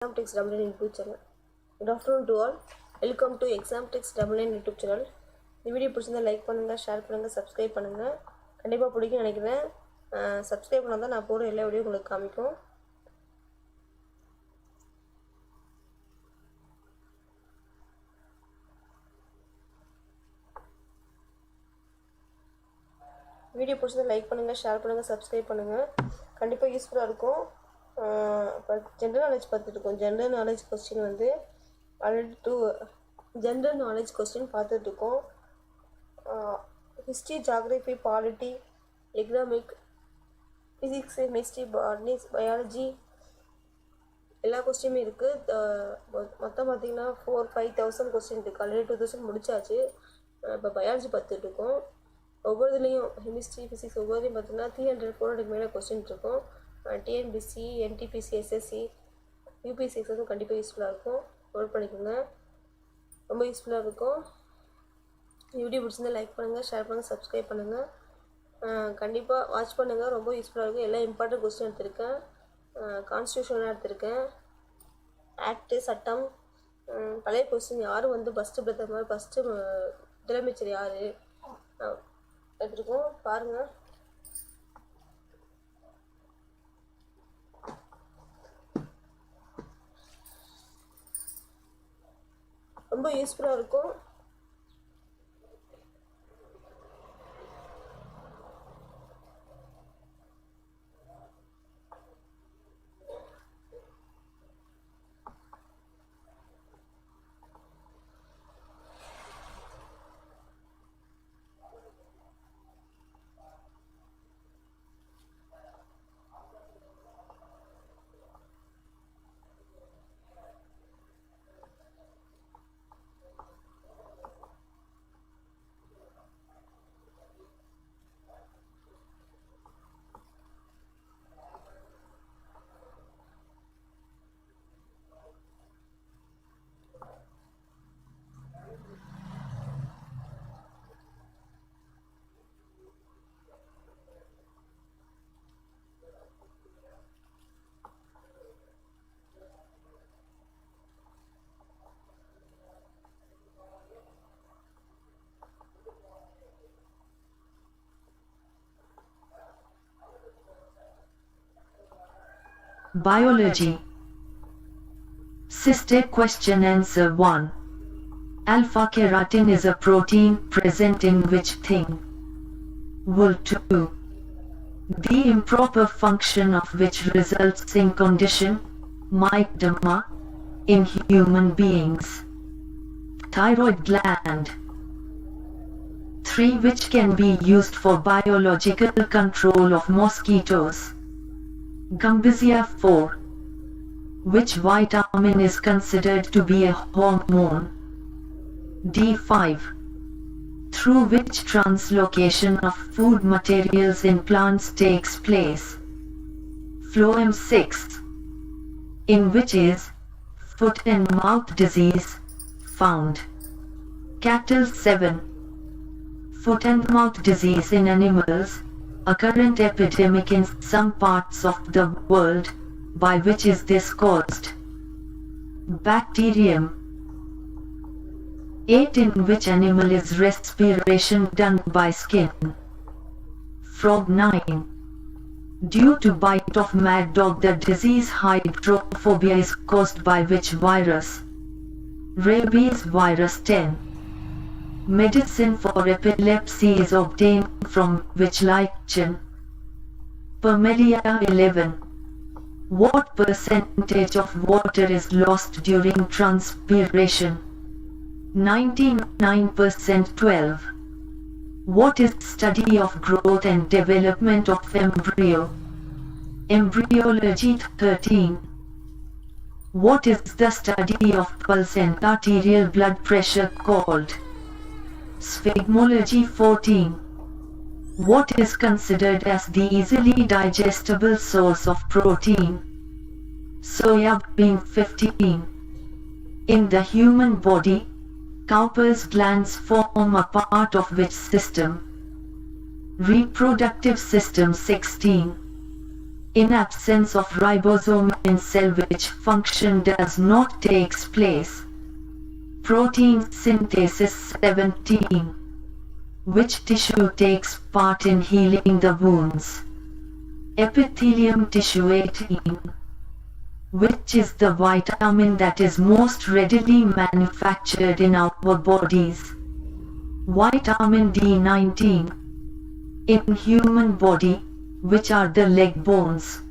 Exam Text Double YouTube channel. Good afternoon to all. Welcome to Exam Text Double YouTube channel. இந்த video பிடிச்சிருந்தா like பண்ணுங்க, share பண்ணுங்க, subscribe பண்ணுங்க. கண்டிப்பா பிடிக்கும்னு நினைக்கிறேன். சப்ஸ்கிரைப் பண்ணா தான் நான் போடுற எல்லா வீடியோ உங்களுக்கு காமிக்கும். வீடியோ பிடிச்சிருந்தா லைக் பண்ணுங்க, ஷேர் பண்ணுங்க, சப்ஸ்கிரைப் பண்ணுங்க. கண்டிப்பா யூஸ்ஃபுல்லா இருக்கும். ஜெனரல் நாலேஜ் பார்த்துட்டு இருக்கோம். ஜெனரல் நாலேஜ் கொஸ்டின் வந்து ஆல்ரெடி ஜெனரல் நாலேஜ் கொஸ்டின் பார்த்துட்டு இருக்கோம். History, geography, polity, economic, physics, chemistry, botany, biology எல்லா கொஸ்டினுமே இருக்குது. மொத்தம் பார்த்தீங்கன்னா 4,000-5,000 கொஸ்டின் இருக்குது. ஆல்ரெடி 2,000 முடிச்சாச்சு. இப்போ பயாலஜி பார்த்துட்டு இருக்கோம். ஒவ்வொருதுலேயும் கெமிஸ்ட்ரி, ஃபிசிக்ஸ் ஒவ்வொருத்தையும் பார்த்தீங்கன்னா 300-400 மேலே கொஸ்டின் இருக்கும். TNPSC, NTPSC, SSC, UPSC எக்ஸாமும் கண்டிப்பாக யூஸ்ஃபுல்லாக இருக்கும். நோட் பண்ணிக்கோங்க, ரொம்ப யூஸ்ஃபுல்லாக இருக்கும். வீடியோ பிடிச்சிருந்தா லைக் பண்ணுங்கள், ஷேர் பண்ணுங்கள், சப்ஸ்கிரைப் பண்ணுங்கள். கண்டிப்பாக வாட்ச் பண்ணுங்கள், ரொம்ப யூஸ்ஃபுல்லாக இருக்கும். எல்லா இம்பார்ட்டன்ட் கொஸ்டின் எடுத்திருக்கேன். கான்ஸ்டியூஷனாக எடுத்திருக்கேன். ஆக்டு, சட்டம், பழைய கொஸ்டின் யார் வந்து ஃபஸ்ட்டு பிரதமர், ஃபஸ்ட்டு முதலமைச்சர் யார் எடுத்திருக்கோம் பாருங்கள். ரொம்ப யூஸ்ஃபுல்லாக இருக்கும். Biology. Cystic question answer 1. Alpha keratin is a protein present in which thing? Wool. 2. The improper function of which results in condition mycdema in human beings? Thyroid gland. 3. Which can be used for biological control of mosquitoes? Gumbizia. 4. Which vitamin is considered to be a hormone? D5. Through which translocation of food materials in plants takes place? Phloem. 6. In which is foot and mouth disease found? Cattle. 7. Foot and mouth disease in animals, a current epidemic in some parts of the world. By which is this caused? Bacterium. 8. In which animal is respiration done by skin? Frog. 9. Due to bite of mad dog, the disease hydrophobia is caused by which virus? Rabies virus. 10. Medicine for epilepsy is obtained from which lichen? Pamela. 11. What percentage of water is lost during transpiration? 99%. 12. What is study of growth and development of embryo? Embryology. 13. What is the study of pulse and arterial blood pressure called? Sphygmology. 14. What is considered as the easily digestible source of protein? Soya bean. 15. In the human body, Cowper's glands form a part of which system? Reproductive system. 16. In absence of ribosome in cell which function does not takes place. Protein synthesis 17. Which tissue takes part in healing the wounds? Epithelium tissue 18. Which is the vitamin that is most readily manufactured in our bodies? Vitamin D 19. In human body, which are the leg bones?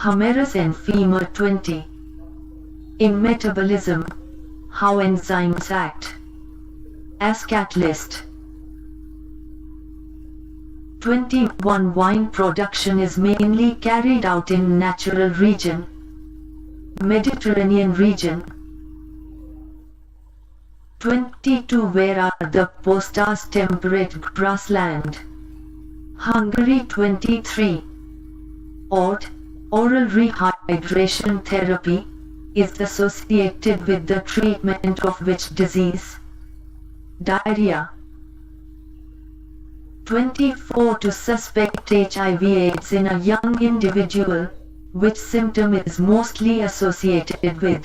Humerus and femur 20. In metabolism, how enzymes act as catalyst. 21. Wine production is mainly carried out in natural region, Mediterranean region. 22. Where are the postas temperate grassland? Hungary. 23. Oral rehydration therapy is associated with the treatment of which disease? Diarrhea. 24. To suspect HIV/AIDS in a young individual, which symptom is mostly associated with?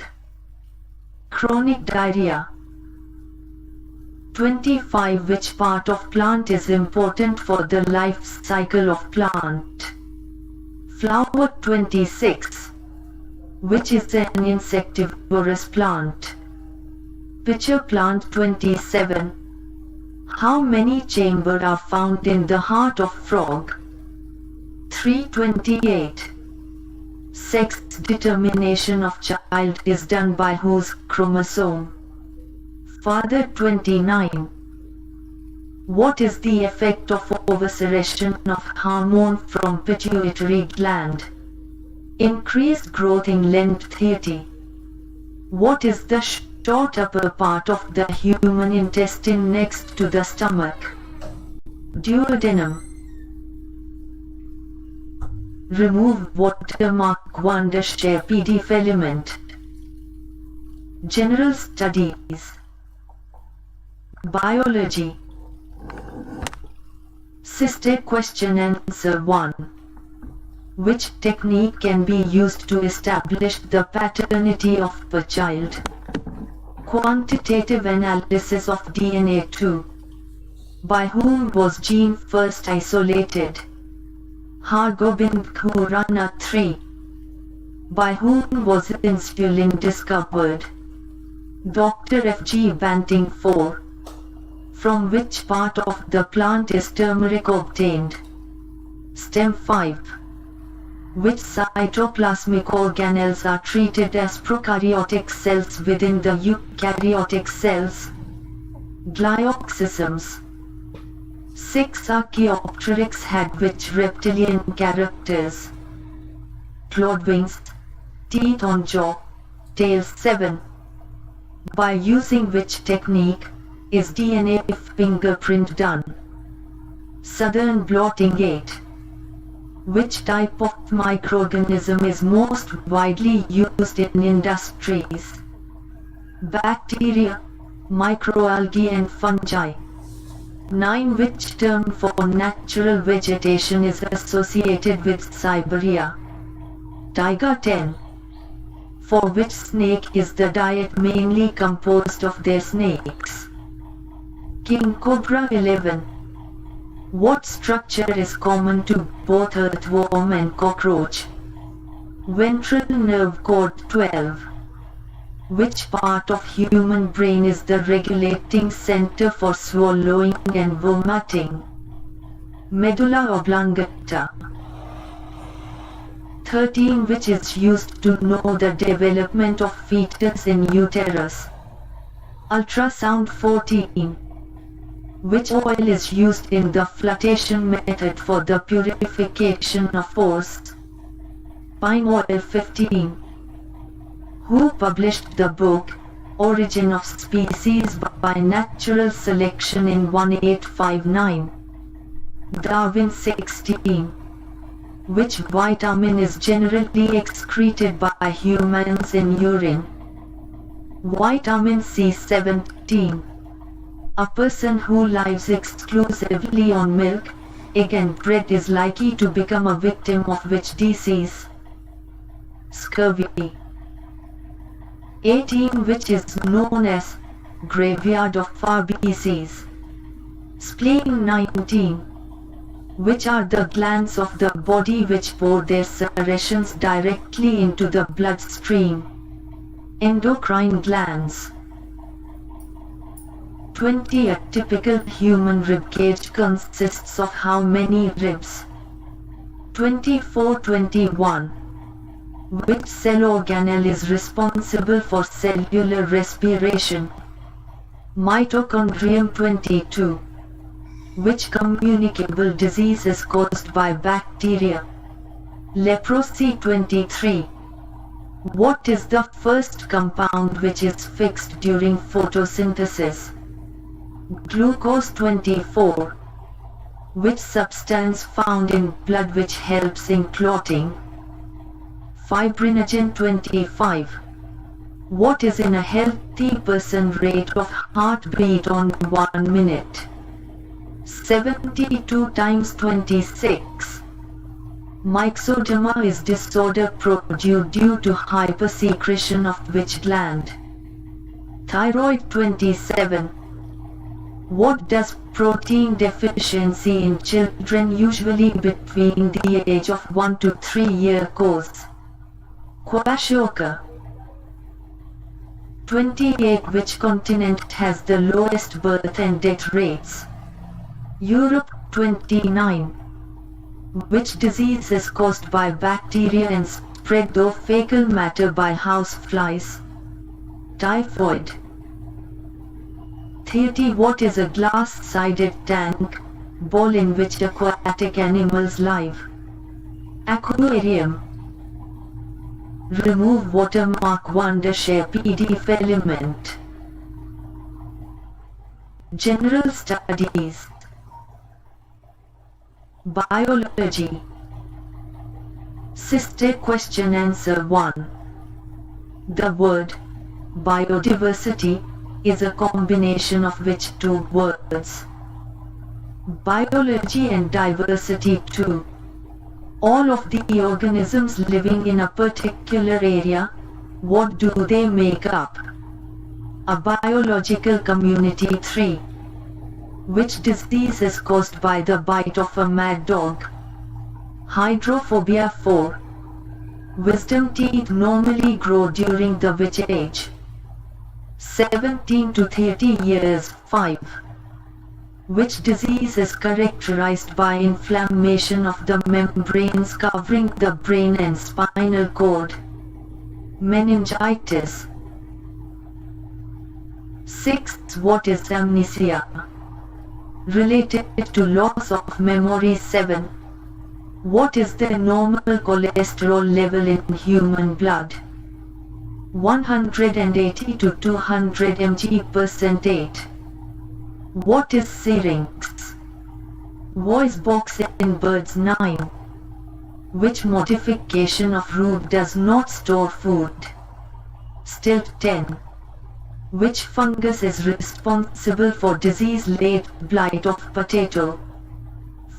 Chronic diarrhea. 25. Which part of plant is important for the life cycle of plant? Flower. 26. Which is an insectivorous plant? Pitcher plant. 27. How many chambers are found in the heart of frog? 328. Sex determination of child is done by whose chromosome? Father. 29. What is the effect of oversecretion of hormone from pituitary gland? Increased growth in length 30. What is the short upper part of the human intestine next to the stomach? Duodenum. Remove watermark wonder share PDF element. General studies. Biology. Sister question answer 1. Which technique can be used to establish the paternity of a child? Quantitative analysis of DNA 2. By whom was gene first isolated? Hargobind Khurana 3. By whom was insulin discovered? Dr. F.G. Banting 4. From which part of the plant is turmeric obtained? Stem 5. Which cytoplasmic organelles are treated as prokaryotic cells within the eukaryotic cells? Glioxysms. 6. Archaeopteryx had which reptilian characters? Clawed wings, teeth on jaw, tail. 7. By using which technique is DNA fingerprint done? Southern blotting 8. Which type of microorganism is most widely used in industries? Bacteria, microalgae and fungi. 9. Which term for natural vegetation is associated with Siberia? Taiga. 10. For which snake is the diet mainly composed of their snakes? King cobra. 11. What structure is common to both earthworm and cockroach? Ventral nerve cord. 12. Which part of human brain is the regulating center for swallowing and vomiting? Medulla oblongata. 13. Which is used to know the development of fetus in uterus? Ultrasound. 14. Which oil is used in the flotation method for the purification of ores? Pine oil. 15. Who published the book, Origin of Species by Natural Selection in 1859? Darwin. 16. Which vitamin is generally excreted by humans in urine? Vitamin C. 17. A person who lives exclusively on milk Again, bread is likely to become a victim of which disease? Scurvy. 18. Which is known as graveyard of feces? Spleen. 19. Which are the glands of the body which pour their secretions directly into the bloodstream? Endocrine glands. 20. A typical human rib cage consists of how many ribs? 24. 21. Which cell organelle is responsible for cellular respiration? Mitochondrium. 22. Which communicable disease is caused by bacteria? Leprosy. 23. What is the first compound which is fixed during photosynthesis? Glucose. 24. Which substance found in blood which helps in clotting? Fibrinogen. 25. What is in a healthy person rate of heartbeat on 1 minute? 72 times 26. Myxedema is disorder produced due to hypersecretion of which gland? Thyroid. 27. What does protein deficiency in children usually between the age of 1 to 3 years cause? Kwashiorkor. 28. Which continent has the lowest birth and death rates? Europe. 29. Which disease is caused by bacteria and spread through fecal matter by houseflies? Typhoid. 30. What is a glass-sided tank, bowl in which aquatic animals live? Aquarium. Remove watermark wonder-shaped PDF element. General Studies. Biology. Sister question answer 1. The word biodiversity is a combination of which two words? Biology and diversity. 2. All of the organisms living in a particular area, what do they make up? A biological community. 3. Which disease is caused by the bite of a mad dog? Hydrophobia. 4. Wisdom teeth normally grow during the which age? 17 to 30 years. 5. Which disease is characterized by inflammation of the membranes covering the brain and spinal cord? Meningitis. 6. What is amnesia? Related to loss of memory. 7. What is the normal cholesterol level in human blood? 180 to 200 mg/8. What is syrinx? Voice box in birds. 9. Which modification of root does not store food? Stilt. 10. Which fungus is responsible for disease late blight of potato?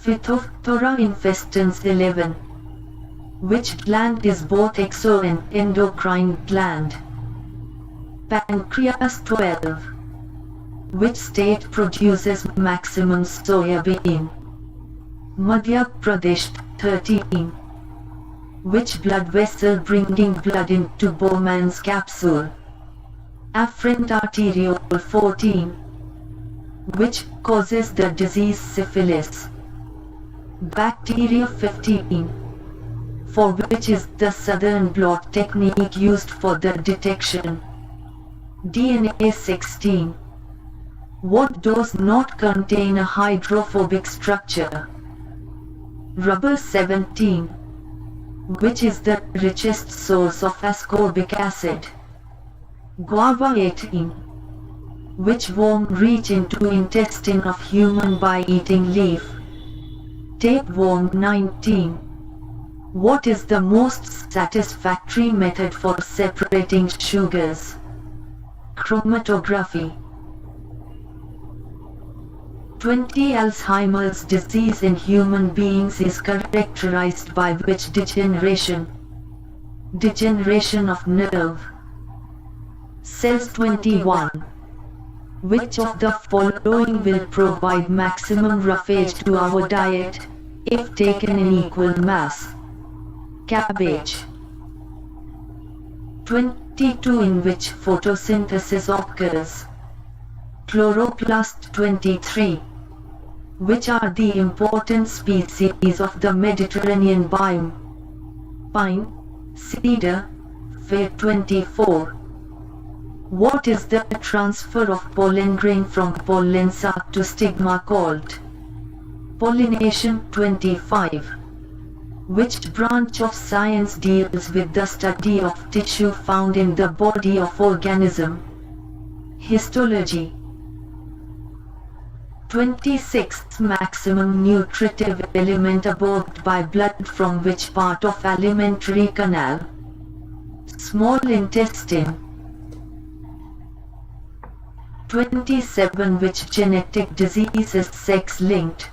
Phytophthora infestans. 11. Which gland is both exo and endocrine gland? Pancreas. 12. Which state produces maximum soybean? Madhya Pradesh. 13. Which blood vessel bringing blood into Bowman's capsule? Afferent arteriole. 14. Which causes the disease syphilis? Bacteria. 15. For which is the southern blot technique used for the detection? DNA. 16. What does not contain a hydrophobic structure? Rubber. 17. Which is the richest source of ascorbic acid? Guava. 18. Which worm reach into intestine of human by eating leaf? Tapeworm. 19. What is the most satisfactory method for separating sugars? Chromatography. 20. Alzheimer's disease in human beings is characterized by which degeneration? Degeneration of nerve cells. 21. Which of the following will provide maximum roughage to our diet, if taken in equal mass? Cabbage. 22. In which photosynthesis occurs? Chloroplast. 23. Which are the important species of the Mediterranean biome? Pine, cedar, fir. 24. What is the transfer of pollen grain from pollen sac to stigma called? Pollination. 25. Which branch of science deals with the study of tissue found in the body of organism? Histology. 26. Maximum nutritive element absorbed by blood from which part of alimentary canal? Small intestine. 27. Which genetic disease is sex-linked?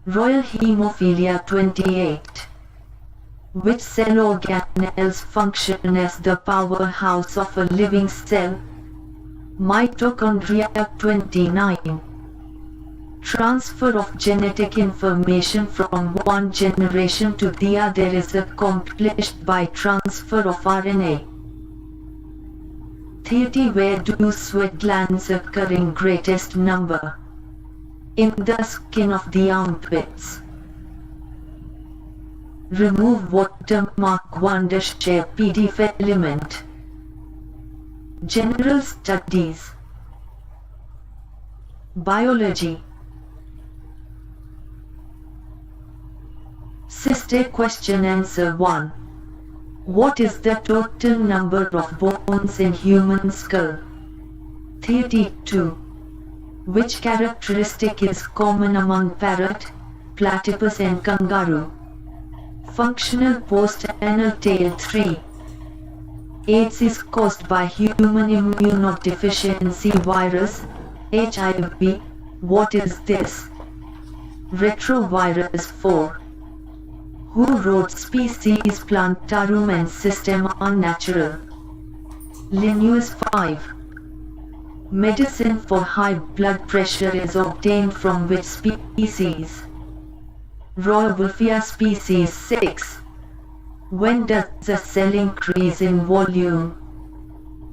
Royal hemophilia. 28. Which cell organelles function as the powerhouse of a living cell? Mitochondria. 29. Transfer of genetic information from one generation to the other is accomplished by transfer of RNA. 30. Where do sweat glands occur in greatest number? In the skin of the armpits. Remove watermark 1 share PDF element. General studies. Biology. Sister question answer 1. What is the total number of bones in human skull? 32. Which characteristic is common among parrot, platypus and kangaroo? Functional post-anal tail. 3. AIDS is caused by human immunodeficiency virus, HIV. What is this? Retrovirus. 4. Who wrote Species Plantarum and Systema Naturae? Linnaeus. 5. Medicine for high blood pressure is obtained from which species? Rauwolfia. Species. 6. When does a cell increase in volume?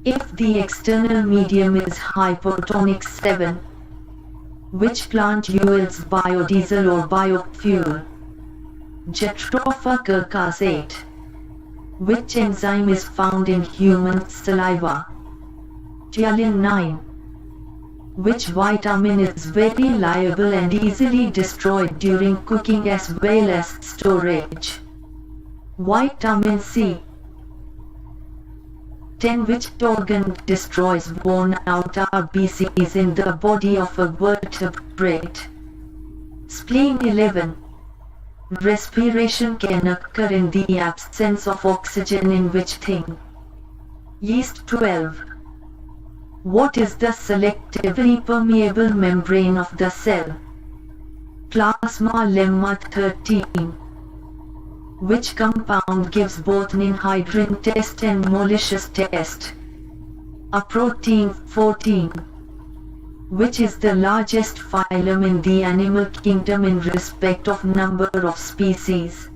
If the external medium is hypotonic. 7. Which plant yields biodiesel or biofuel? Jatropha curcas. 8. Which enzyme is found in human saliva? Tyalin. 9. Which vitamin is very liable and easily destroyed during cooking as well as storage? Vitamin C. 10. Which organ destroys worn out RBCs in the body of a vertebrate? Spleen. 11. Respiration can occur in the absence of oxygen in which thing? Yeast. 12. What is the selectively permeable membrane of the cell? Plasma lemma. 13. Which compound gives both anhydrine test and Mollis's test? Aprotein. 14. Which is the largest phylum in the animal kingdom in respect of number of species?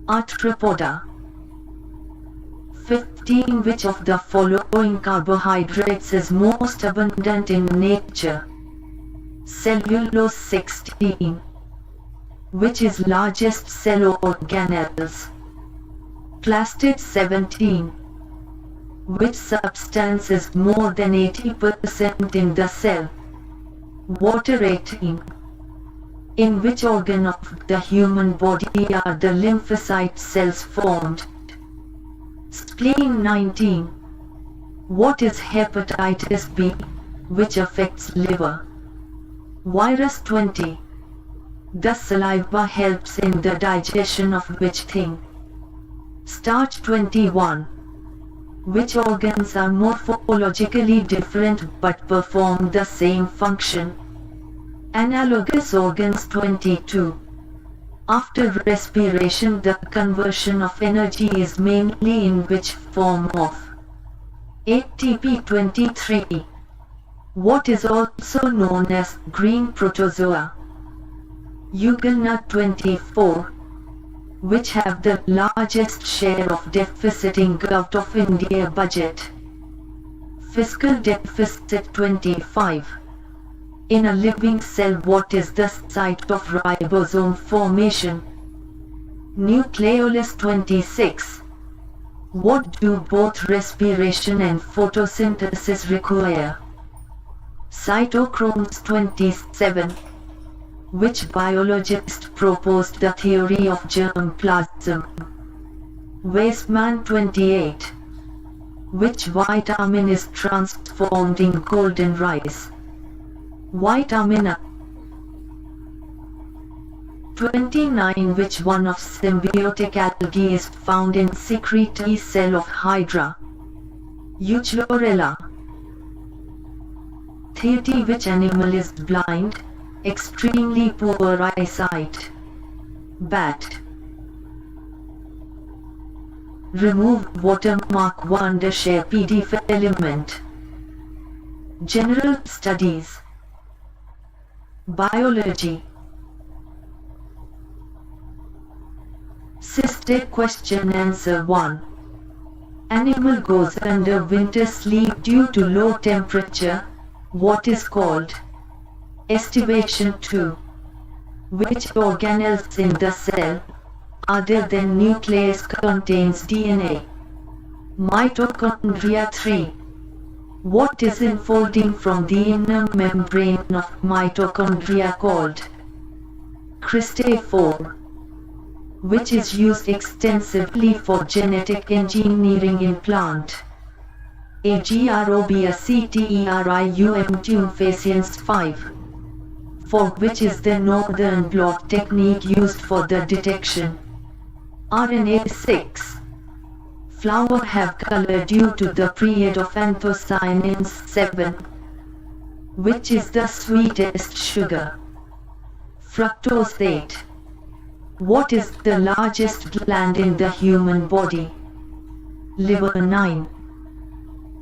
Arthropoda. 15. Which of the following carbohydrates is most abundant in nature? Cellulose. 16. Which is largest cell organelles? Plastid. 17. Which substance is more than 80% in the cell? Water. 18. In which organ of the human body are the lymphocyte cells formed? Spleen. 19. What is hepatitis B, which affects liver? Virus. 20. The saliva helps in the digestion of which thing? Starch. 21. Which organs are morphologically different but perform the same function? Analogous organs 22. After respiration, the conversion of energy is mainly in which form of ATP 23, what is also known as green protozoa, Euglena 24, which have the largest share of deficit in GROUP of India budget, fiscal deficit 25. In a living cell, what is the site of ribosome formation? Nucleolus 26. What do both respiration and photosynthesis require? Cytochromes 27. Which biologist proposed the theory of germplasm? Weismann 28. Which vitamin is transformed in golden rice? Vitamin A. 29. Which one of symbiotic algae is found in secretory cell of Hydra? Euchlorella. 30. Which animal is blind, extremely poor eyesight? Bat. Remove watermark Wondershare PDF element. General Studies. Biology. Sister question answer 1. Animal goes under winter sleep due to low temperature. What is called? Estivation 2. Which organelles in the cell, other than nucleus, contains DNA? Mitochondria 3. What is enfolding from the inner membrane of mitochondria called? Cristae 4. Which is used extensively for genetic engineering in plant? Agrobacterium tumefaciens 5. For which is the northern blot technique used for the detection? RNA 6. Flower have color due to the period of anthocyanins 7. Which is the sweetest sugar? Fructose 8. What is the largest gland in the human body? Liver 9.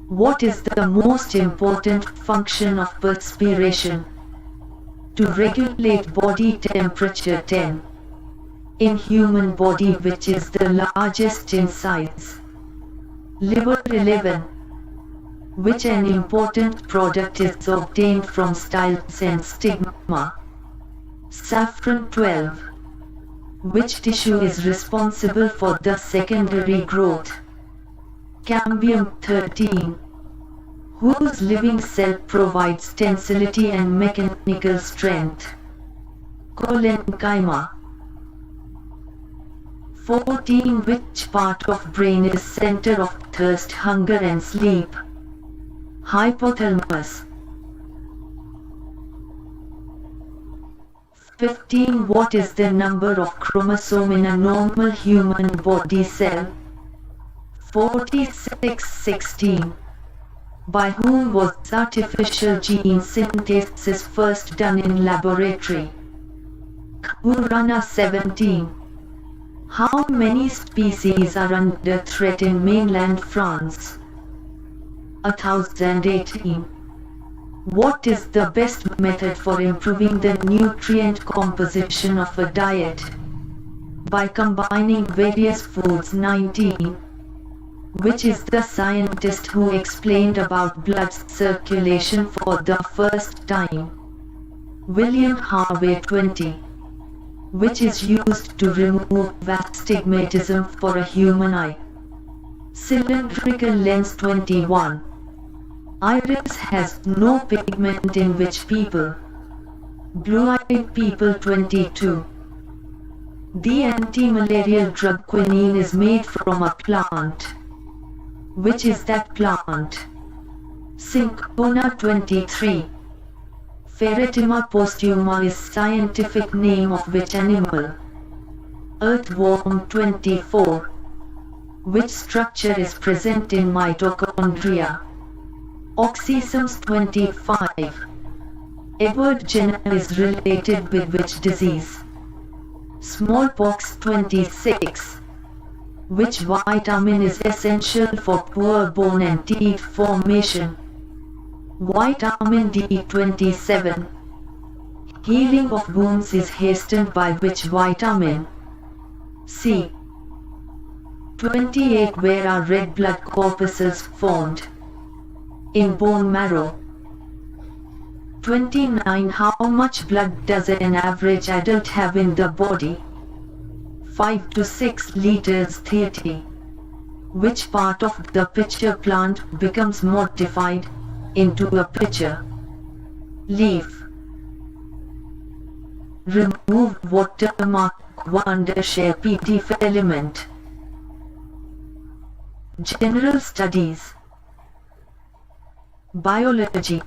What is the most important function of perspiration? To regulate body temperature 10. In human body, which is the largest in size? Liver 11. Which an important product is obtained from styles and stigma? Saffron 12. Which tissue is responsible for the secondary growth? Cambium 13. Whose living cell provides tensility and mechanical strength? Parenchyma. 14. Which part of brain is center of thirst, hunger and sleep? Hypothalamus. 15. What is the number of chromosome in a normal human body cell? 46. 16. By whom was artificial gene synthesis first done in laboratory? Kurana 17. How many species are under threat in mainland France? 1018. What is the best method for improving the nutrient composition of a diet? By combining various foods 19. Which is the scientist who explained about blood circulation for the first time? William Harvey 20. Which is used to remove astigmatism for a human eye? Cylindrical lens 21. Iris has no pigment in which people? Blue-eyed people 22. The anti-malarial drug quinine is made from a plant. Which is that plant? Cinchona 23. Ferretima postuma is scientific name of which animal? Earthworm 24. Which structure is present in mitochondria? Oxysomes 25. Edward Jenner is related with which disease? Smallpox. 26. Which vitamin is essential for poor bone and teeth formation? Vitamin D. 27. Healing of wounds is hastened by which vitamin? C. 28. Where are red blood corpuscles formed? In bone marrow. 29. How much blood does an average adult have in the body? 5 to 6 liters. 30. Which part of the pitcher plant becomes modified into a pitcher? Leaf. Remove watermark Wondershare PDF element. General studies. Biology.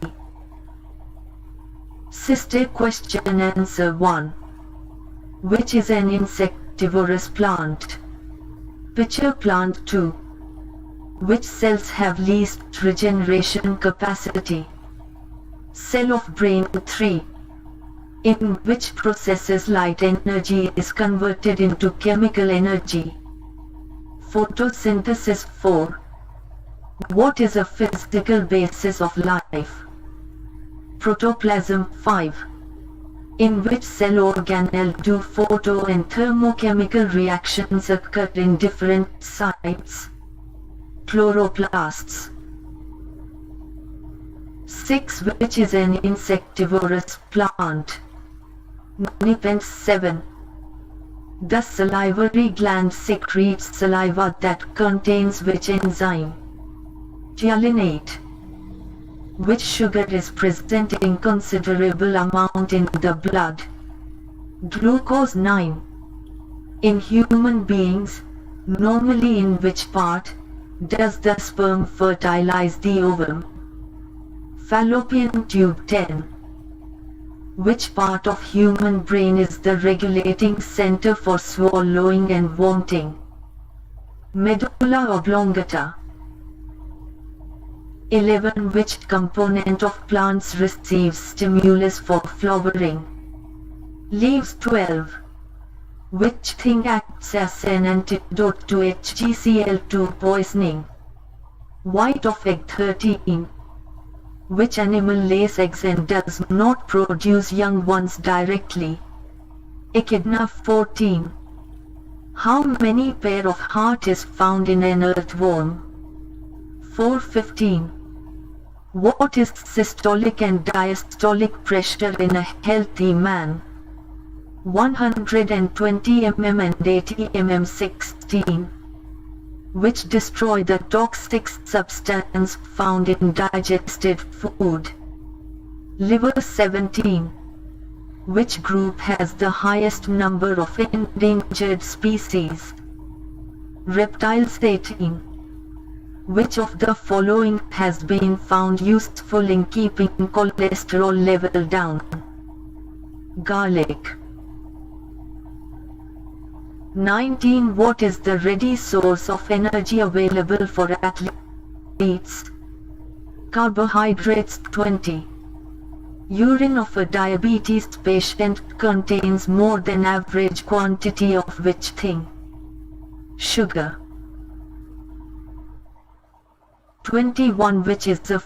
Sister question answer 1. Which is an insectivorous plant? Pitcher plant. 2. Which cells have least regeneration capacity? Cell of brain. 3. In which processes light energy is converted into chemical energy? Photosynthesis. 4. What is a physical basis of life? Protoplasm. 5. In which cell organelle do photo and thermochemical reactions occur in different sites? Chloroplasts. 6. Which is an insectivorous plant? Nepenthes. 7. The salivary gland secretes saliva that contains which enzyme? Gyalinate. Which sugar is present in considerable amount in the blood? Glucose. 9. In human beings, normally in which part does the sperm fertilize the ovum? Fallopian tube. 10. Which part of human brain is the regulating center for swallowing and vomiting? Medulla oblongata. 11. Which component of plants receives stimulus for flowering? Leaves. 12. Which thing acts as an antidote to HgCl2 poisoning? White of egg. 13. Which animal lays eggs and does not produce young ones directly? Echidna. 14. How many pair of heart is found in an earthworm? 415. What is systolic and diastolic pressure in a healthy man? 120 mm and 80 mm. 16. Which destroy the toxic substance found in digested food? Liver. 17. Which group has the highest number of endangered species? Reptiles. 18. Which of the following has been found useful in keeping cholesterol level down? Garlic. 19. What is the ready source of energy available for athletes? Carbohydrates. 20. Urine of a diabetes patient contains more than average quantity of which thing? Sugar. 21. Which is the